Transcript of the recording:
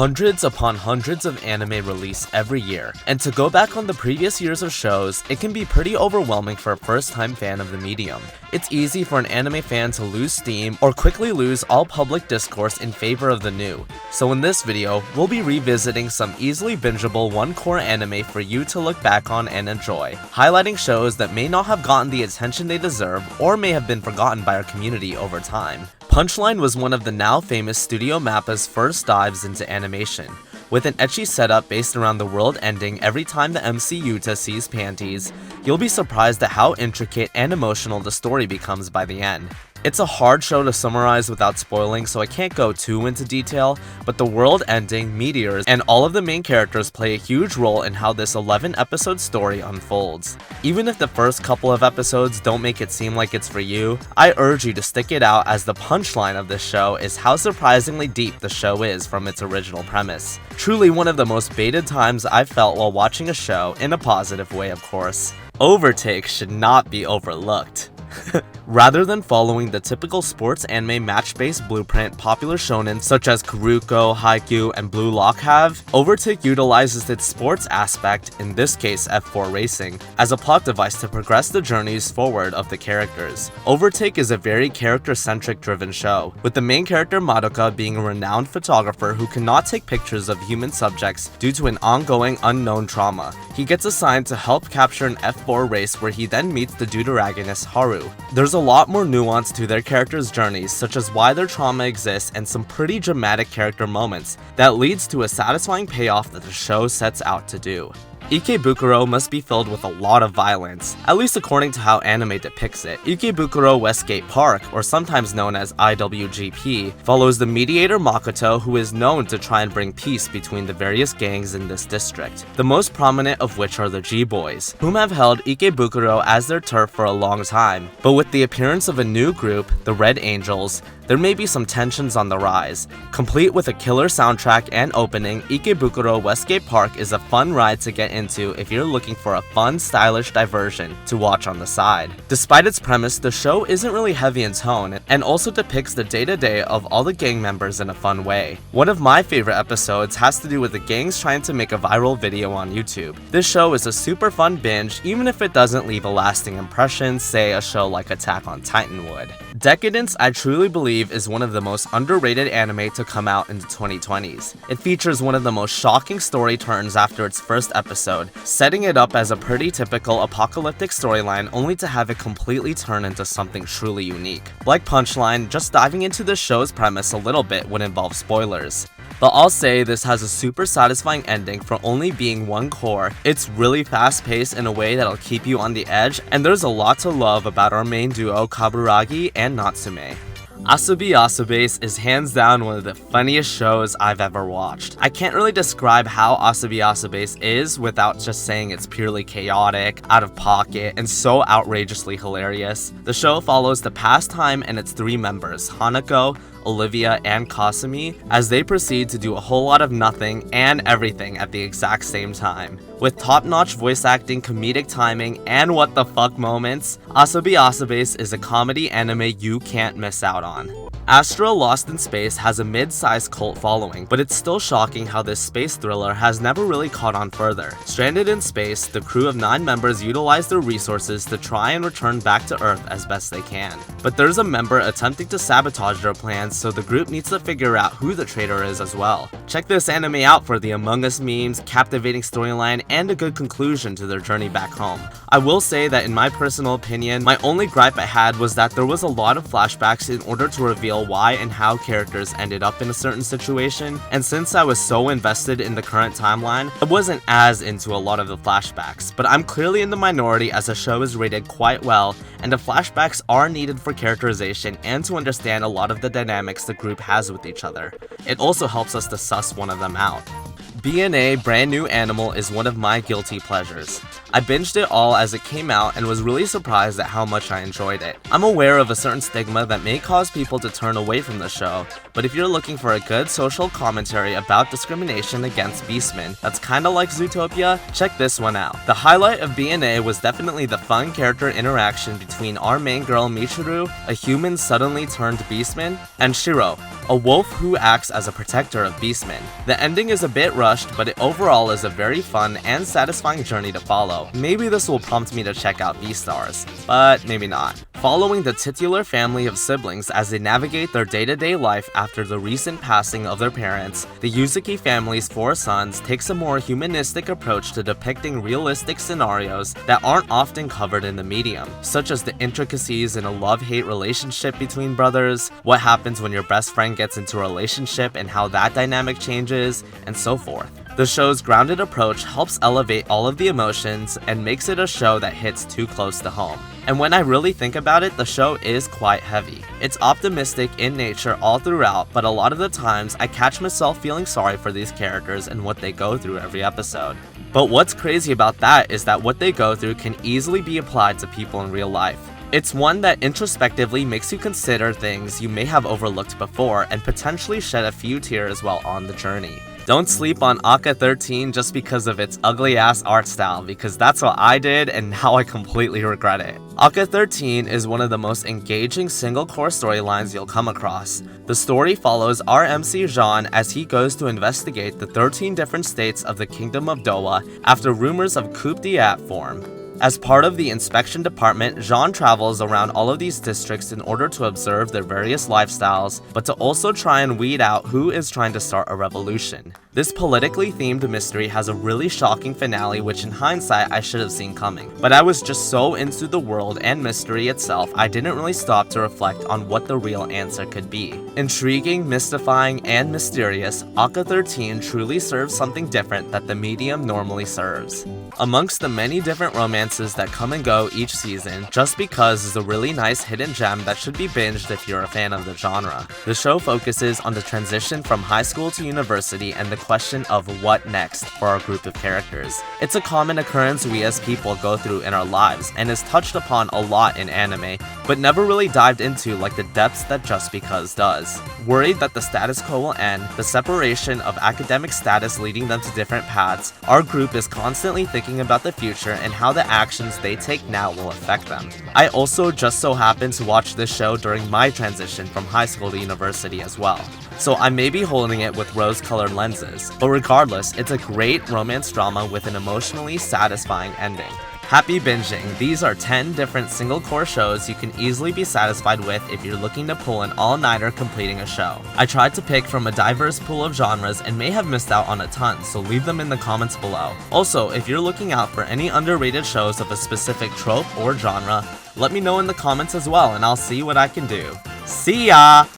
Hundreds upon hundreds of anime release every year, and to go back on the previous years of shows, it can be pretty overwhelming for a first-time fan of the medium. It's easy for an anime fan to lose steam or quickly lose all public discourse in favor of the new. So in this video, we'll be revisiting some easily bingeable one-cour anime for you to look back on and enjoy, highlighting shows that may not have gotten the attention they deserve or may have been forgotten by our community over time. PunchLine was one of the now famous Studio Mappa's first dives into animation, with an ecchi setup based around the world ending every time the MC Yuta sees panties. You'll be surprised at how intricate and emotional the story becomes by the end. It's a hard show to summarize without spoiling, so I can't go too into detail, but the world ending, meteors, and all of the main characters play a huge role in how this 11-episode story unfolds. Even if the first couple of episodes don't make it seem like it's for you, I urge you to stick it out, as the punchline of this show is how surprisingly deep the show is from its original premise. Truly one of the most baited times I've felt while watching a show, in a positive way of course. Overtake should not be overlooked. Rather than following the typical sports anime match-based blueprint popular shonen such as Kuruko, Haikyuu, and Blue Lock have, Overtake utilizes its sports aspect, in this case F4 racing, as a plot device to progress the journeys forward of the characters. Overtake is a very character-centric driven show, with the main character Madoka being a renowned photographer who cannot take pictures of human subjects due to an ongoing unknown trauma. He gets assigned to help capture an F4 race where he then meets the deuteragonist Haru. There's a lot more nuance to their characters' journeys, such as why their trauma exists and some pretty dramatic character moments that leads to a satisfying payoff that the show sets out to do. Ikebukuro must be filled with a lot of violence, at least according to how anime depicts it. Ikebukuro Westgate Park, or sometimes known as IWGP, follows the mediator Makoto, who is known to try and bring peace between the various gangs in this district, the most prominent of which are the G-Boys, whom have held Ikebukuro as their turf for a long time. But with the appearance of a new group, the Red Angels, there may be some tensions on the rise. Complete with a killer soundtrack and opening, Ikebukuro Westgate Park is a fun ride to get into if you're looking for a fun, stylish diversion to watch on the side. Despite its premise, the show isn't really heavy in tone and also depicts the day-to-day of all the gang members in a fun way. One of my favorite episodes has to do with the gangs trying to make a viral video on YouTube. This show is a super fun binge, even if it doesn't leave a lasting impression, say a show like Attack on Titan would. Deca-Dence, I truly believe, is one of the most underrated anime to come out in the 2020s. It features one of the most shocking story turns after its first episode, setting it up as a pretty typical apocalyptic storyline only to have it completely turn into something truly unique. Like PunchLine, just diving into the show's premise a little bit would involve spoilers. But I'll say this has a super satisfying ending for only being one cour. It's really fast paced in a way that'll keep you on the edge, and there's a lot to love about our main duo Kaburagi and Natsume. Asobi Asobase is hands down one of the funniest shows I've ever watched. I can't really describe how Asobi Asobase is without just saying it's purely chaotic, out of pocket, and so outrageously hilarious. The show follows the pastime and its three members, Hanako, Olivia, and Kasumi, as they proceed to do a whole lot of nothing and everything at the exact same time. With top-notch voice acting, comedic timing, and what the fuck moments, Asobi Asobase is a comedy anime you can't miss out on. Astra Lost in Space has a mid-sized cult following, but it's still shocking how this space thriller has never really caught on further. Stranded in space, the crew of 9 members utilize their resources to try and return back to Earth as best they can. But there's a member attempting to sabotage their plans, so the group needs to figure out who the traitor is as well. Check this anime out for the Among Us memes, captivating storyline, and a good conclusion to their journey back home. I will say that in my personal opinion, my only gripe I had was that there was a lot of flashbacks in order to reveal why and how characters ended up in a certain situation, and since I was so invested in the current timeline, I wasn't as into a lot of the flashbacks, but I'm clearly in the minority as the show is rated quite well, and the flashbacks are needed for characterization and to understand a lot of the dynamics the group has with each other. It also helps us to suss one of them out. BNA Brand New Animal is one of my guilty pleasures. I binged it all as it came out and was really surprised at how much I enjoyed it. I'm aware of a certain stigma that may cause people to turn away from the show, but if you're looking for a good social commentary about discrimination against beastmen that's kinda like Zootopia, check this one out. The highlight of BNA was definitely the fun character interaction between our main girl Michiru, a human suddenly turned beastman, and Shiro, a wolf who acts as a protector of beastmen. The ending is a bit rushed, but it overall is a very fun and satisfying journey to follow. Maybe this will prompt me to check out Beastars, but maybe not. Following the titular family of siblings as they navigate their day-to-day life after the recent passing of their parents, the Yuzuki family's 4 sons takes a more humanistic approach to depicting realistic scenarios that aren't often covered in the medium, such as the intricacies in a love-hate relationship between brothers, what happens when your best friend gets into a relationship and how that dynamic changes, and so forth. The show's grounded approach helps elevate all of the emotions and makes it a show that hits too close to home. And when I really think about it, the show is quite heavy. It's optimistic in nature all throughout, but a lot of the times I catch myself feeling sorry for these characters and what they go through every episode. But what's crazy about that is that what they go through can easily be applied to people in real life. It's one that introspectively makes you consider things you may have overlooked before and potentially shed a few tears while on the journey. Don't sleep on Aka 13 just because of its ugly-ass art style, because that's what I did and now I completely regret it. Aka 13 is one of the most engaging single-cour storylines you'll come across. The story follows our MC Jean as he goes to investigate the 13 different states of the Kingdom of Dowa after rumors of coup d'etat form. As part of the inspection department, Jean travels around all of these districts in order to observe their various lifestyles, but to also try and weed out who is trying to start a revolution. This politically themed mystery has a really shocking finale which in hindsight I should have seen coming. But I was just so into the world and mystery itself I didn't really stop to reflect on what the real answer could be. Intriguing, mystifying, and mysterious, Aka 13 truly serves something different that the medium normally serves. Amongst the many different romances that come and go each season, Just Because is a really nice hidden gem that should be binged if you're a fan of the genre. The show focuses on the transition from high school to university and the question of what next for our group of characters. It's a common occurrence we as people go through in our lives and is touched upon a lot in anime, but never really dived into like the depths that Just Because does. Worried that the status quo will end, the separation of academic status leading them to different paths, our group is constantly thinking about the future and how the actions they take now will affect them. I also just so happened to watch this show during my transition from high school to university as well, so I may be holding it with rose-colored lenses, but regardless, it's a great romance drama with an emotionally satisfying ending. Happy binging! These are 10 different single-cour shows you can easily be satisfied with if you're looking to pull an all-nighter completing a show. I tried to pick from a diverse pool of genres and may have missed out on a ton, so leave them in the comments below. Also, if you're looking out for any underrated shows of a specific trope or genre, let me know in the comments as well and I'll see what I can do. See ya!